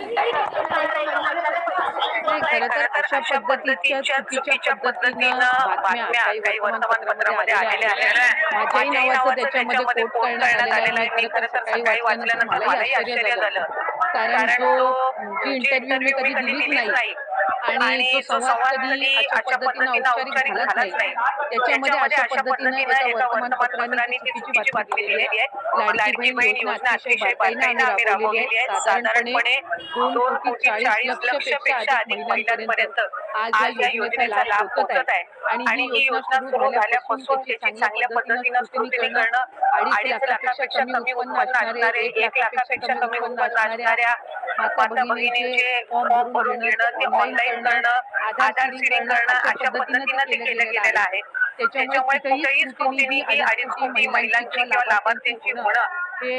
नाही, खरं तर अशा पद्धतीच्या चुकीच्या पद्धतीनं बातम्या काही वर्तमानपत्रामध्ये आलेल्या आहेत. माझ्याही नावाचं त्याच्यामध्ये कोट करण्यात आलेलं आहे. मी खरं तर सकाळी वाचल्यानंतर मलाही आश्चर्य झालं. कारण जी इंटरव्ह्यू मी कधी दिलीच नाही आणि जो संवाद कधी अशा पद्धतीनं औपचारिक झालाच नाही, त्याच्यामध्ये अशा पद्धतीनं एका वर्तमानपत्राने ती चुकीची बातमी दिलेली आहे. लाडकी बहीण योजना अतिशय बारकाईनं आम्ही राबवलेली आहे. साधारणपणे 2,40,00,00,000 पेक्षा अधिक महिलांपर्यंत आज या योजनेचा लाभ पोहोचत आहे. आणि ही योजना सुरू झाल्यापासून त्याची चांगल्या पद्धतीनं स्क्रुटिनी करणं, 2.5 लाखापेक्षा कमी उत्पन्न असणारे, 1 लाखापेक्षा कमी उत्पन्न असणाऱ्या माता भगिनींचे फॉर्म भरून घेणं, ते ऑनलाईन करणं, आधार सीडिंग करणं, अशा पद्धतीनं ते केलं गेलेलं आहे. त्याच्यामुळे कुठेही स्क्रुटिनी ही 2.5 कोटी महिलांची किंवा लाभार्थ्यांची होणं हे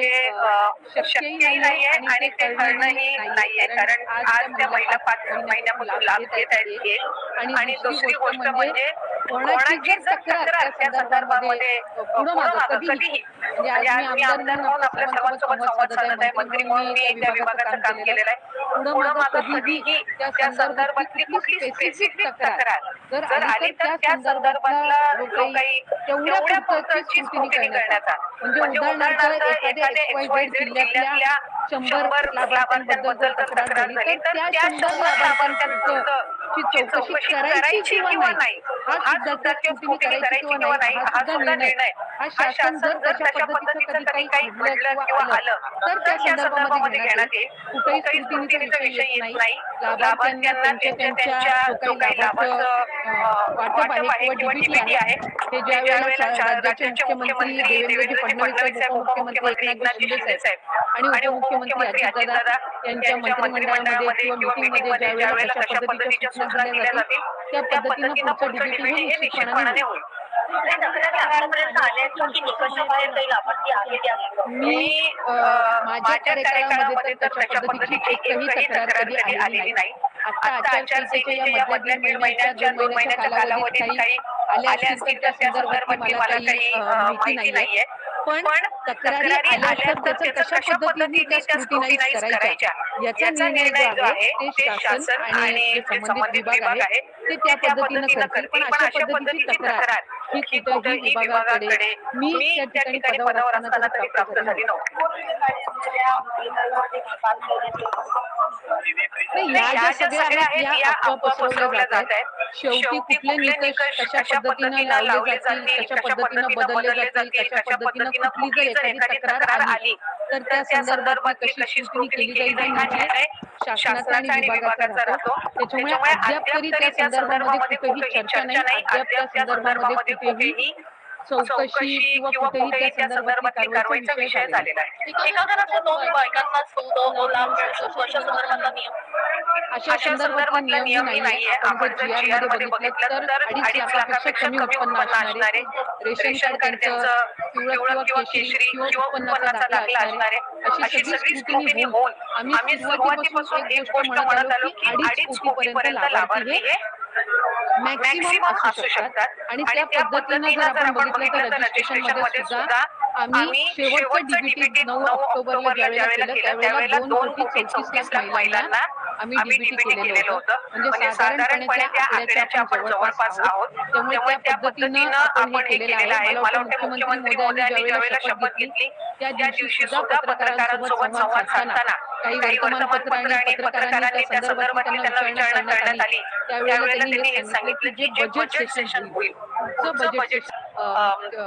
शक्यही नाहीये आणि ते करणंही नाहीये. कारण आज त्या महिला 5 महिन्यापासून लाभ घेत आहेत. आणि दुसरी गोष्ट म्हणजे कोणाची जर तक्रार त्या संदर्भामध्ये पुढं मागं कधीही, म्हणजे आज मी आमदार म्हणून आपल्या सर्वांसोबत संवाद साधत आहे, मंत्री म्हणून मी त्या विभागाचं काम केलेलं आहे. पुढं मागं कधीही त्या संदर्भातली कुठली स्पेसिफिक तक्रार जर आली तर त्या संदर्भातला जो काही तेवढ्या पुरतची स्क्रुटिनी करण्याचा, म्हणजे उदाहरणार्थ एखाद्या XYZ जिल्ह्यातल्या 100 लाभार्थ्यांबद्दल जर तक्रार झाली तर त्या 100 लाभार्थ्यांची चौकशी करायची किंवा नाही, हा सुद्धा स्क्रुटिनी करायची किंवा नाही, हा सुद्धा निर्णय हा शासन जर तशा पद्धतीचं कधी काही घडलं किंवा आलं तर त्या संदर्भामध्ये घेण्यात येईल. कुठेही स्क्रुटिनीचा विषय येत नाही. लाभार्थ्यांना त्यांच्या जो काही लाभाचं वाटप आहे किंवा डीबीटी आहे, हे ज्या वेळेला राज्याचे मुख्यमंत्री देवेंद्रजी फडणवीस साहेब, उपमुख्यमंत्री एकनाथजी शिंदे साहेब आणि उपमुख्यमंत्री अजितदादा यांच्या मंत्रिमंडळामध्ये किंवा मीटिंगमध्ये ज्या वेळेला तशा पद्धतीच्या सूचना दिल्या जातील त्या पद्धतीनं पुढचं डीबीटी हे निश्चितपणाने होईल. मी माझ्या कार्यकाळामध्ये तर तशा पद्धतीची एकही तक्रार कधी आलेली नाही. आता आचारसंहितेच्या या मधल्या 1.5 महिन्याच्या 2 महिन्याच्या कालावधीत काही आल्या असतील तर त्या संदर्भातली मला काही माहिती नाहीये. पण तक्रारी आल्या तर त्याचं कशा पद्धतीने त्या स्क्रुटिनाइज करायच्या याचा निर्णय जो आहे ते शासन आणि जे संबंधित विभाग आहे ते त्या पद्धतीनं करतील. पण अशा पद्धतीची तक्रार ही कुठेही विभागाकडे मी त्या ठिकाणी पदावर असताना तरी प्राप्त झाली नव्हती. या ज्या सगळ्या आहेत या अफवा पसरवल्या जात आहेत. शेवटी कुठले निकष कशा पद्धतीनं लावले जातील, कशा पद्धतीनं बदलले जातील, कशा पद्धतीनं कुठली जर एखादी तक्रार आली तर त्या संदर्भातली कशी स्क्रुटिनी केली जाईल हा निर्णय शासनाचा आणि विभागाचा राहतो. त्याच्यामुळे अद्याप तरी त्या संदर्भामध्ये कुठेही चर्चा नाही. अद्याप त्या संदर्भामध्ये कुठेही चौकशी किंवा कुठेही त्या संदर्भातली कारवाईचा विषय झालेला आहे. एका घरातल्या 2 बायकांना 2 लाख अशा संदर्भातला नियम, अशा संदर्भातला नियम नाहीये. आपण जर GR मध्ये बघितलं तर 2.5 लाखापेक्षा कमी उत्पन्न असणारे, रेशन कार्ड त्यांचं पिवळं किंवा केशरी किंवा उत्पन्नाचा दाखला असणारे, अशी सगळी स्क्रुटिनी होऊन आम्ही सुरुवातीपासून एक गोष्ट म्हणत आलो की 2.5 कोटीपर्यंत लाभार्थी हे मॅक्सिमम असू शकतात. आणि त्या पद्धतीनं जर आपण बघितलं तर रजिस्ट्रेशन मध्ये सुद्धा आम्ही शेवटचं डीबीटी 9 ऑक्टोबरला ज्यावेळेला केलं त्यावेळेला 2,34 लाख महिलांना आम्ही डीबीटी केलेलं होतं. म्हणजे साधारणपणे त्या आकड्याच्या आपण जवळपास आहोत. त्यामुळे त्या पद्धतीनं आपण हे केलेलं आहे. मला वाटतं मुख्यमंत्री महोदयांनी ज्यावेळेला शपथ घेतली त्या दिवशी सुद्धा पत्रकारांसोबत संवाद साधताना काही वर्तमानपत्र आणि पत्रकारांनी त्या संदर्भातली त्यांना विचारणा करण्यात आली. त्यावेळेला त्यांनी हे सांगितलं की जे बजेट सेशन होईल, तुमचं बजेट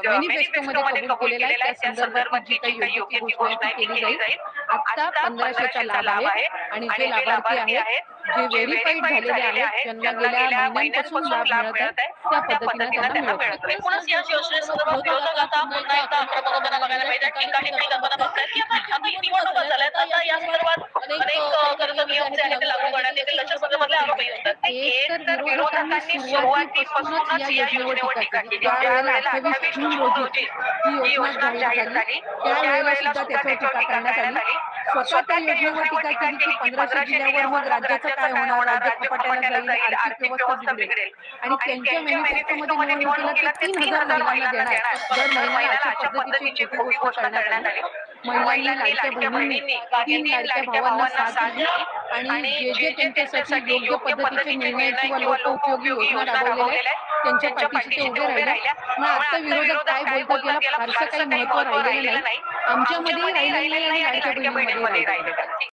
मॅनिफेस्टोमध्ये कबूल केलेलं आहे त्या संदर्भात जी काही योग्य ती घोषणा आहे ती केली जाईल. आता 1500चा लाभ आहे आणि जे लाभार्थी आहेत जे व्हेरीफाईड झालेले आहेत, ज्यांना गेल्या महिन्यांपासून लाभ मिळत आहे त्या पद्धतीनं त्यांना मिळत आहे. एकूणच या योजनेसंदर्भात विरोधक आता पुन्हा एकदा आक्रमकपणा बघायला पाहिजे. ठिकाणी कल्पना बघतायत की आता निवडणुका झाल्यात, आता या संदर्भात अनेक खरं तर नियम जे आहेत ते लागू करण्यात येतील त्याच्या संदर्भातले आरोपही होतात. एक तर विरोधकांनी सुरुवातीपासूनच या योजनेवर टीका केली. ज्यावेळेला 28 जून रोजी ही योजना जाहीर झाली त्यावेळेला सुद्धा त्याच्यावर टीका करण्यात आली. स्वतः त्या योजनेवर टीका केली की 1500 जिल्ह्यावर मग राज्याचं काय होणार, राज्य झपाट्यानं जाईल, आर्थिक व्यवस्था बिघडेल. आणि त्यांच्या मॅनिफेस्टोमध्ये निवडणुकीला ते 3,000 महिलांना देणार दर महिन्याला अशा पद्धतीची खोटी घोषणा करण्यात आली. महिलांनी, लाडक्या बहिणींनी, तीन लाडक्या भावांना साथ दिली आणि जे त्यांच्यासाठी योग्य पद्धतीचे निर्णय किंवा लोकोपयोगी योजना राबवलेल्या आहेत त्यांच्या पाठीशी ते उभे राहिल्या. मग आता विरोधक काय बोलतात याला फारसं काही महत्त्व राहिलेलं नाही. आमच्यामध्येही राहिलेलं नाही आणि लाडक्या बहिणींमध्ये राहिलेलं नाही.